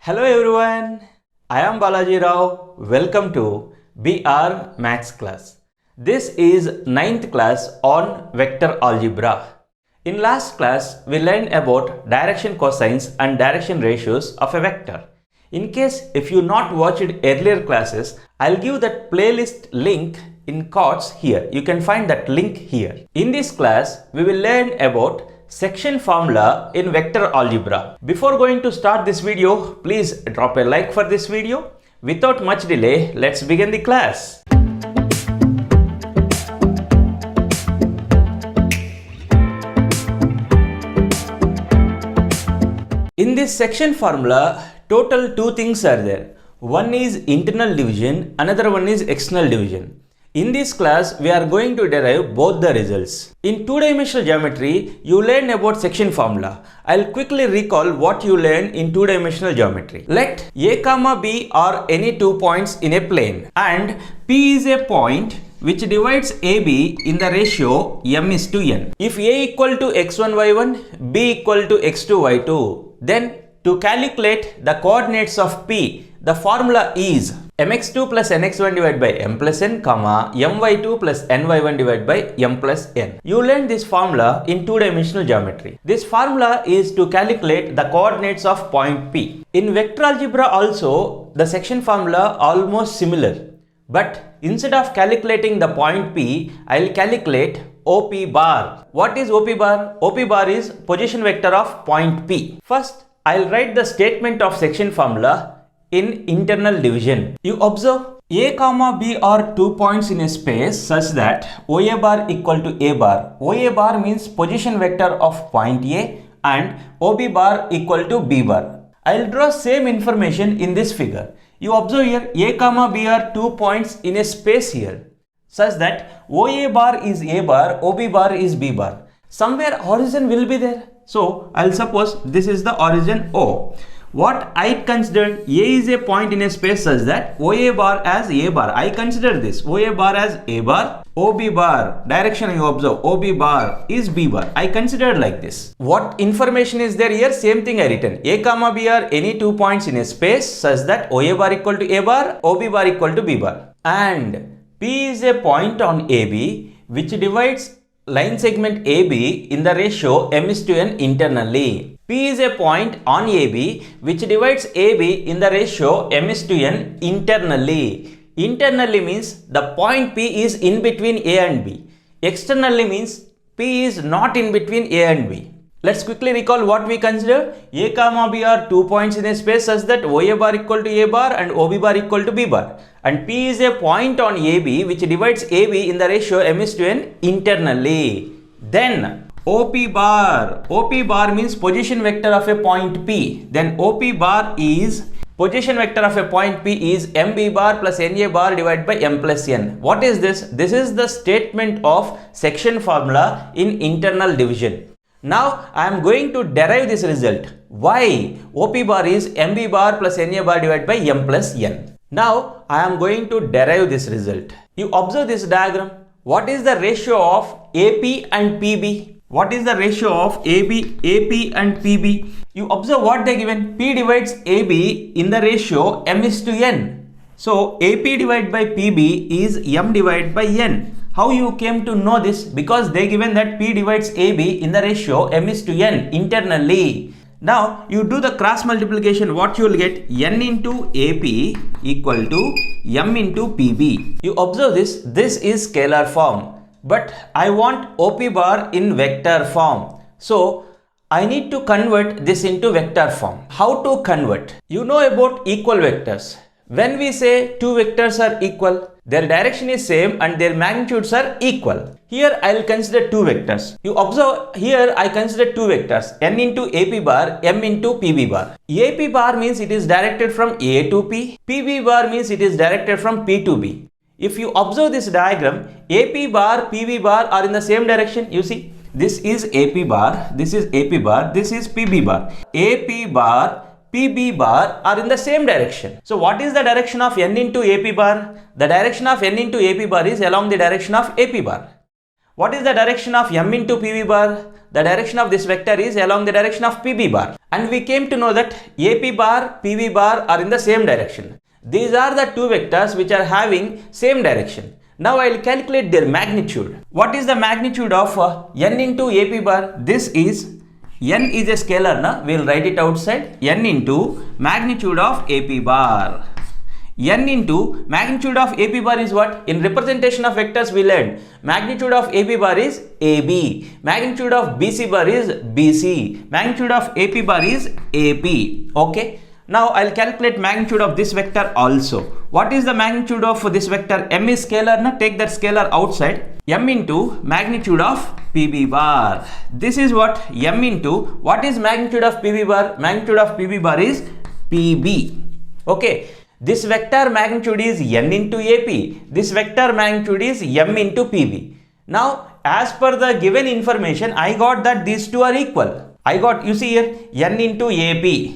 Hello everyone, I am Balaji Rao. Welcome to BR Maths class. This is 9th class on vector algebra. In last class, we learned about direction cosines and direction ratios of a vector. In case if you not watched earlier classes, I'll give that playlist link in cards here. You can find that link here. In this class, we will learn about section formula in vector algebra. Before going to start this video, please drop a like for this video. Without much delay, let's begin the class. In this section formula, total two things are there. One is internal division, another one is external division. In this class, we are going to derive both the results. In two-dimensional geometry, you learn about section formula. I'll quickly recall what you learned in two-dimensional geometry. Let A, B are any 2 points in a plane and P is a point which divides AB in the ratio m:n. If A equal to x1, y1, B equal to x2, y2, then to calculate the coordinates of P, the formula is mx2 plus nx1 divided by m plus n, my2 plus ny1 divided by m plus n. You learned this formula in two-dimensional geometry. This formula is to calculate the coordinates of point P. In vector algebra also, the section formula almost similar. But instead of calculating the point P, I will calculate OP bar. What is OP bar? OP bar is position vector of point P. First, I will write the statement of section formula in internal division. You observe A, B are 2 points in a space such that OA bar equal to A bar. OA bar means position vector of point A and OB bar equal to B bar. I will draw same information in this figure. You observe here A, B are 2 points in a space here such that OA bar is A bar, OB bar is B bar. Somewhere origin will be there. So I'll suppose this is the origin O. What I considered, A is a point in a space such that OA bar as A bar. I consider this OA bar as A bar, OB bar, direction you observe, OB bar is B bar. I considered like this. What information is there here? Same thing I written. A, B are any 2 points in a space such that OA bar equal to A bar, OB bar equal to B bar. And P is a point on AB which divides line segment AB in the ratio m:n internally. P is a point on AB which divides AB in the ratio m:n internally. Internally means the point P is in between A and B. Externally means P is not in between A and B. Let's quickly recall what we consider. A, B are 2 points in a space such that OA bar equal to A bar and OB bar equal to B bar. And P is a point on AB which divides AB in the ratio m:n internally. Then OP bar means position vector of a point P. Then OP bar is position vector of a point P is MB bar plus NA bar divided by M plus N. What is this? This is the statement of section formula in internal division. Now I am going to derive this result. Why? OP bar is MB bar plus NA bar divided by M plus N. Now I am going to derive this result. You observe this diagram. What is the ratio of AP and PB? What is the ratio of AP and PB? You observe what they given. P divides AB in the ratio m:n. So AP divided by PB is m divided by n. How you came to know this? Because they given that P divides AB in the ratio m:n internally. Now you do the cross multiplication. What you will get? N into AP equal to m into PB. You observe this. This is scalar form. But I want OP bar in vector form. So I need to convert this into vector form. How to convert? You know about equal vectors. When we say two vectors are equal, their direction is same and their magnitudes are equal. Here I will consider two vectors. You observe here I consider two vectors, n into AP bar, m into PB bar. AP bar means it is directed from A to P. PB bar means it is directed from P to B. If you observe this diagram, AP bar, PB bar are in the same direction. You see, this is AP bar, this is AP bar, this is PB bar. AP bar, PB bar are in the same direction. So what is the direction of n into AP bar? The direction of n into AP bar is along the direction of AP bar. What is the direction of m into PB bar? The direction of this vector is along the direction of PB bar. And we came to know that AP bar, PB bar are in the same direction. These are the two vectors which are having same direction. Now I will calculate their magnitude. What is the magnitude of n into AP bar? This is n is a scalar, na? We will write it outside. N into magnitude of AP bar. N into magnitude of AP bar is what? In representation of vectors we learned magnitude of AP bar is AB, magnitude of BC bar is BC, magnitude of AP bar is AP. Okay. Now I will calculate magnitude of this vector also. What is the magnitude of this vector? M is scalar, na? Take that scalar outside. M into magnitude of PB bar. This is what? M into what is magnitude of PB bar? Magnitude of PB bar is PB. Okay. This vector magnitude is n into AP. This vector magnitude is m into PB. Now, as per the given information, I got that these two are equal. I got, you see here, n into AP,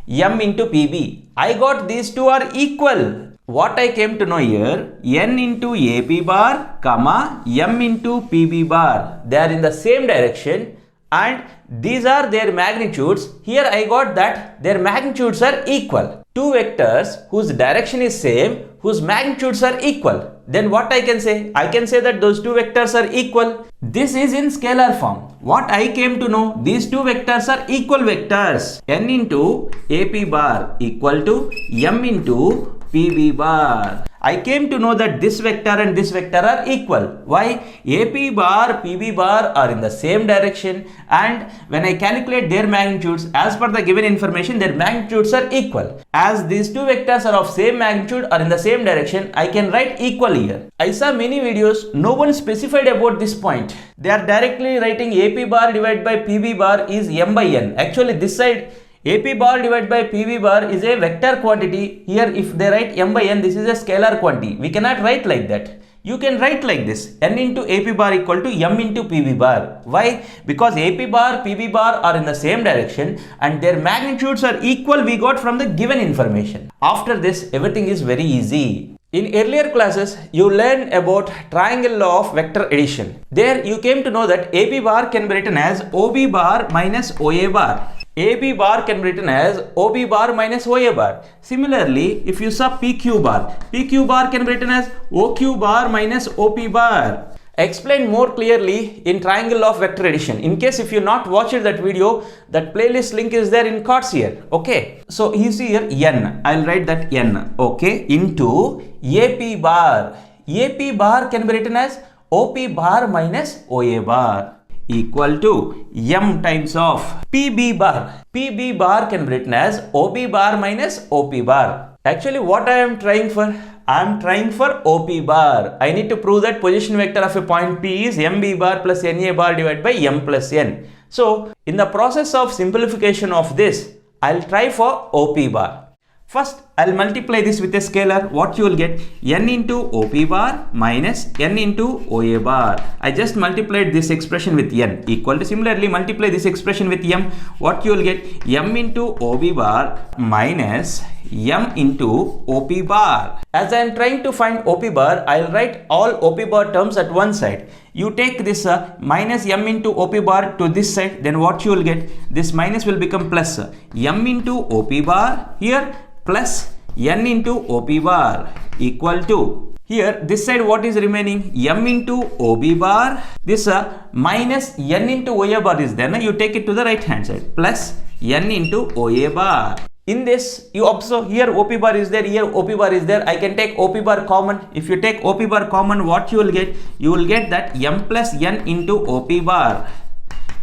m into PB. I got these two are equal. What I came to know here, n into AP bar, comma, m into PB bar. They are in the same direction and these are their magnitudes. Here I got that their magnitudes are equal. Two vectors whose direction is same, whose magnitudes are equal. Then what I can say? I can say that those two vectors are equal. This is in scalar form. What I came to know, these two vectors are equal vectors. N into AP bar equal to m into PB bar. I came to know that this vector and this vector are equal. Why? AP bar, PB bar are in the same direction and when I calculate their magnitudes as per the given information, their magnitudes are equal. As these two vectors are of same magnitude or in the same direction, I can write equal here. I saw many videos, no one specified about this point. They are directly writing AP bar divided by PB bar is m by n. Actually this side AP bar divided by PB bar is a vector quantity. Here if they write m by n, this is a scalar quantity. We cannot write like that. You can write like this, n into AP bar equal to m into PB bar. Why? Because AP bar, PB bar are in the same direction and their magnitudes are equal we got from the given information. After this, everything is very easy. In earlier classes, you learned about triangle law of vector addition. There you came to know that AP bar can be written as OB bar minus OA bar. AB bar can be written as OB bar minus OA bar. Similarly, if you saw PQ bar can be written as OQ bar minus OP bar. Explained more clearly in triangle law of vector addition. In case if you not watched that video, that playlist link is there in cards here. Okay. So you see here n. I'll write that n. Okay. Into AP bar. AP bar can be written as OP bar minus OA bar equal to m times of PB bar. PB bar can be written as OB bar minus OP bar. Actually what I am trying for? I am trying for OP bar. I need to prove that position vector of a point P is MB bar plus NA bar divided by M plus N. So in the process of simplification of this, I'll try for OP bar. First, I'll multiply this with a scalar. What you will get? N into OP bar minus N into OA bar. I just multiplied this expression with N equal to, similarly multiply this expression with M. What you will get? M into OB bar minus M into OP bar. As I am trying to find OP bar, I'll write all OP bar terms at one side. You take this minus M into OP bar to this side, then what you will get? This minus will become plus M into OP bar here plus N into OP bar equal to, here this side what is remaining? M into OB bar. This minus N into OA bar is there. You take it to the right hand side plus N into OA bar. In this you observe here OP bar is there, here OP bar is there. I can take OP bar common. If you take OP bar common, what you will get? You will get that M plus N into OP bar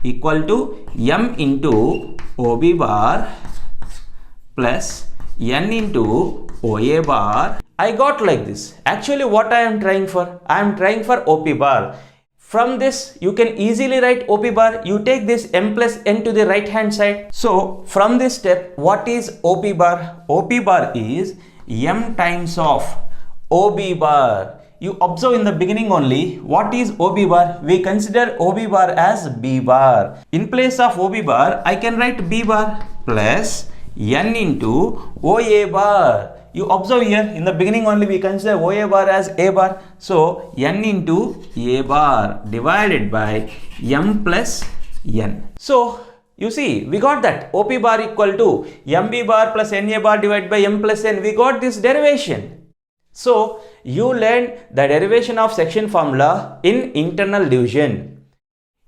equal to M into OB bar plus N into OA bar. I got like this. Actually what I am trying for? I am trying for OP bar. From this you can easily write OP bar. You take this M plus N to the right hand side. So from this step, what is OP bar? OP bar is M times of OB bar. You observe in the beginning only, what is OB bar? We consider OB bar as B bar. In place of OB bar, I can write B bar plus N into OA bar. You observe here in the beginning only we consider OA bar as A bar. So N into A bar divided by M plus n. So you see, we got that OP bar equal to MB bar plus NA bar divided by M plus N. We got this derivation. So you learned the derivation of section formula in internal division.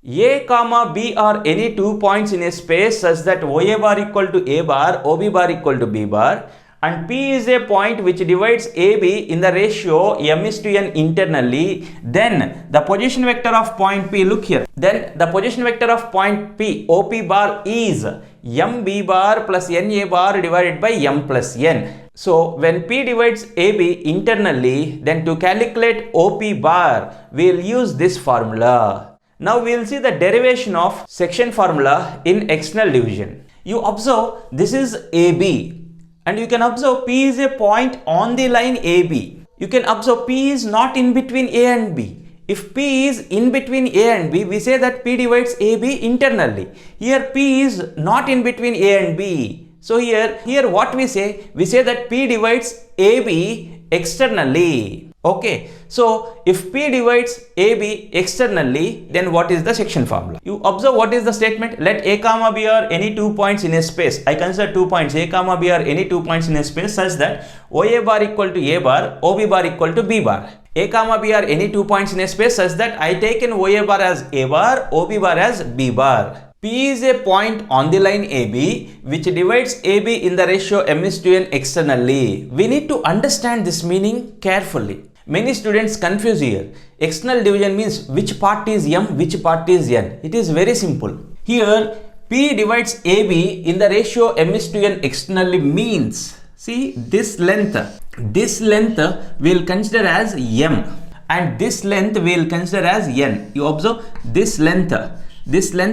A comma B are any 2 points in a space such that OA bar equal to A bar, OB bar equal to B bar, and P is a point which divides AB in the ratio M is to N internally. Then the position vector of point P, look here, then the position vector of point P, OP bar, is MB bar plus NA bar divided by M plus N. So when P divides AB internally, then to calculate OP bar, we will use this formula. Now we will see the derivation of section formula in external division. You observe this is AB, and you can observe P is a point on the line AB. You can observe P is not in between A and B. If P is in between A and B, we say that P divides AB internally. Here P is not in between A and B. So here what we say? We say that P divides AB externally. Okay, so if P divides AB externally, then what is the section formula? You observe what is the statement. Let A comma B are any 2 points in a space. I consider 2 points. A comma B are any 2 points in a space such that OA bar equal to A bar, OB bar equal to B bar. A comma B are any 2 points in a space such that I take in OA bar as A bar, OB bar as B bar. P is a point on the line AB which divides AB in the ratio M is to N externally. We need to understand this meaning carefully. Many students confuse here. External division means which part is M, which part is N. It is very simple. Here P divides AB in the ratio M is to N externally means, see, this length we will consider as M and this length we will consider as N. You observe this length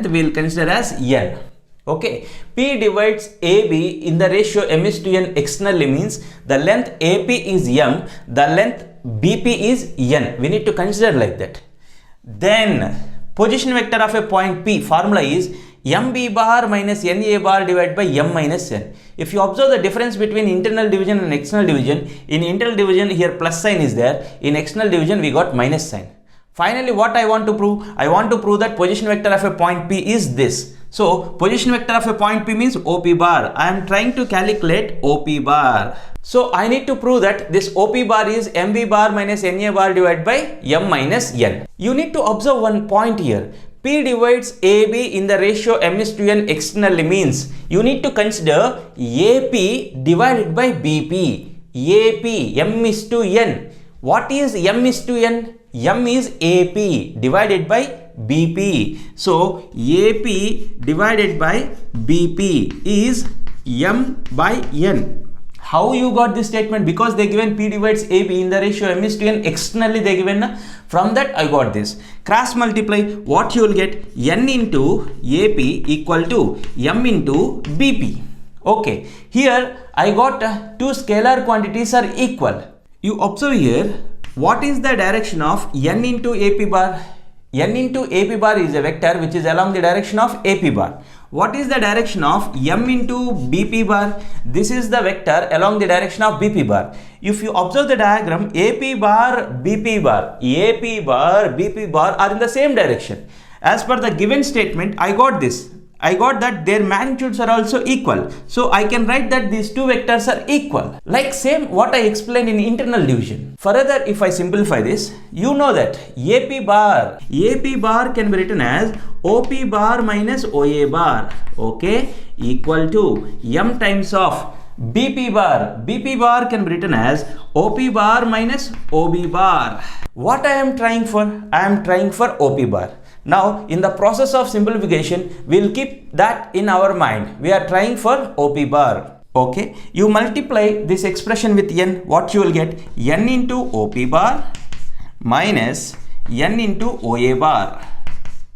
we will consider as N. Okay, P divides AB in the ratio M is to N externally means the length AP is M, the length BP is N. We need to consider like that. Then position vector of a point P, formula is MB bar minus NA bar divided by M minus N. If you observe the difference between internal division and external division, in internal division here plus sign is there, in external division we got minus sign. Finally, what I want to prove? I want to prove that position vector of a point P is this. So position vector of a point P means OP bar. I am trying to calculate OP bar. So I need to prove that this OP bar is MB bar minus NA bar divided by M minus N. You need to observe one point here. P divides AB in the ratio M is to N externally means you need to consider AP divided by BP. AP, M is to N. What is M is to N? M is AP divided by BP. So AP divided by BP is M by N. How you got this statement? Because they given P divides AB in the ratio M is to N externally they given. From that I got this. Cross multiply, what you will get? N into AP equal to M into BP. Okay, here I got two scalar quantities are equal. You observe here, what is the direction of N into AP bar? N into AP bar is a vector which is along the direction of AP bar. What is the direction of M into BP bar? This is the vector along the direction of BP bar. If you observe the diagram, AP bar, BP bar, AP bar, BP bar are in the same direction. As per the given statement, I got this. I got that their magnitudes are also equal. So I can write that these two vectors are equal. Like same what I explained in internal division. Further, if I simplify this, you know that AP bar can be written as OP bar minus OA bar. Okay, equal to M times of BP bar. BP bar can be written as OP bar minus OB bar. What I am trying for? I am trying for OP bar. Now, in the process of simplification, we will keep that in our mind. We are trying for OP bar. Okay, you multiply this expression with N, what you will get? N into OP bar minus N into OA bar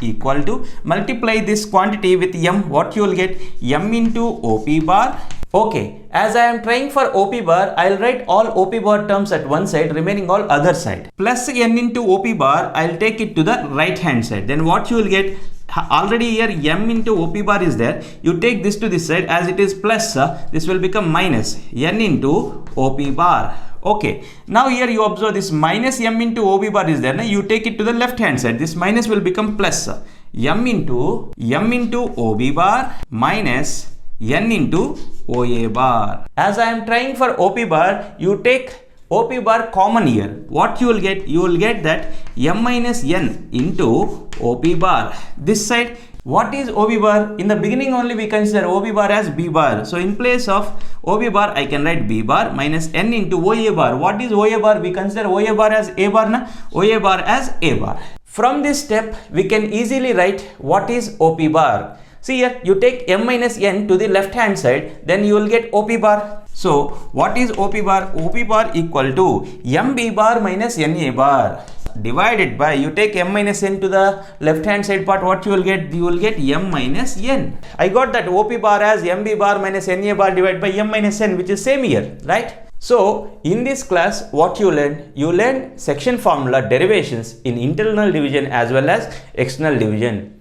equal to, multiply this quantity with M, what you will get? M into OP bar. Okay, as I am trying for OP bar, I will write all OP bar terms at one side, remaining all other side. Plus N into OP bar, I will take it to the right hand side. Then what you will get? Already here M into OP bar is there. You take this to this side, as it is plus, this will become minus N into OP bar. Okay, now here you observe this minus M into OB bar is there. Now you take it to the left hand side. This minus will become plus. m into OB bar minus n into OA bar. As I am trying for OP bar, you take OP bar common here. What you will get? You will get that m minus n into OP bar. This side, what is OB bar? In the beginning only we consider OB bar as B bar. So in place of OB bar, I can write B bar minus n into OA bar. What is OA bar? We consider OA bar as A bar, na? OA bar as A bar. From this step, we can easily write what is OP bar. See here, you take m minus n to the left hand side, then you will get OP bar. So what is OP bar? OP bar equal to MB bar minus NA bar divided by, you take m minus n to the left hand side part, what you will get? You will get m minus n. I got that OP bar as MB bar minus NA bar divided by m minus n, which is same here, right? So in this class, what you learn? You learn section formula derivations in internal division as well as external division.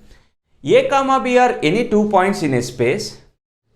A comma B are any 2 points in a space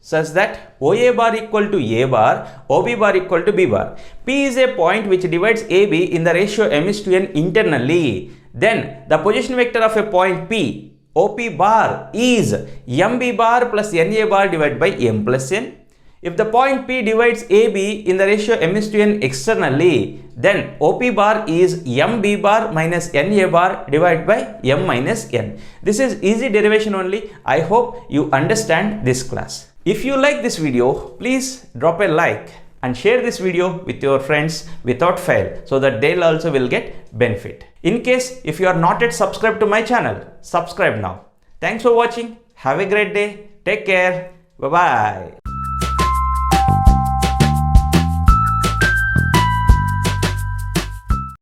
such that OA bar equal to A bar, OB bar equal to B bar. P is a point which divides AB in the ratio m:n internally. Then the position vector of a point P, OP bar, is MB bar plus NA bar divided by m plus n. If the point P divides AB in the ratio m:n externally, then OP bar is MB bar minus NA bar divided by m minus n. This is easy derivation only. I hope you understand this class. If you like this video, please drop a like and share this video with your friends without fail so that they'll also will get benefit. In case if you are not yet subscribed to my channel, subscribe now. Thanks for watching. Have a great day. Take care. Bye-bye.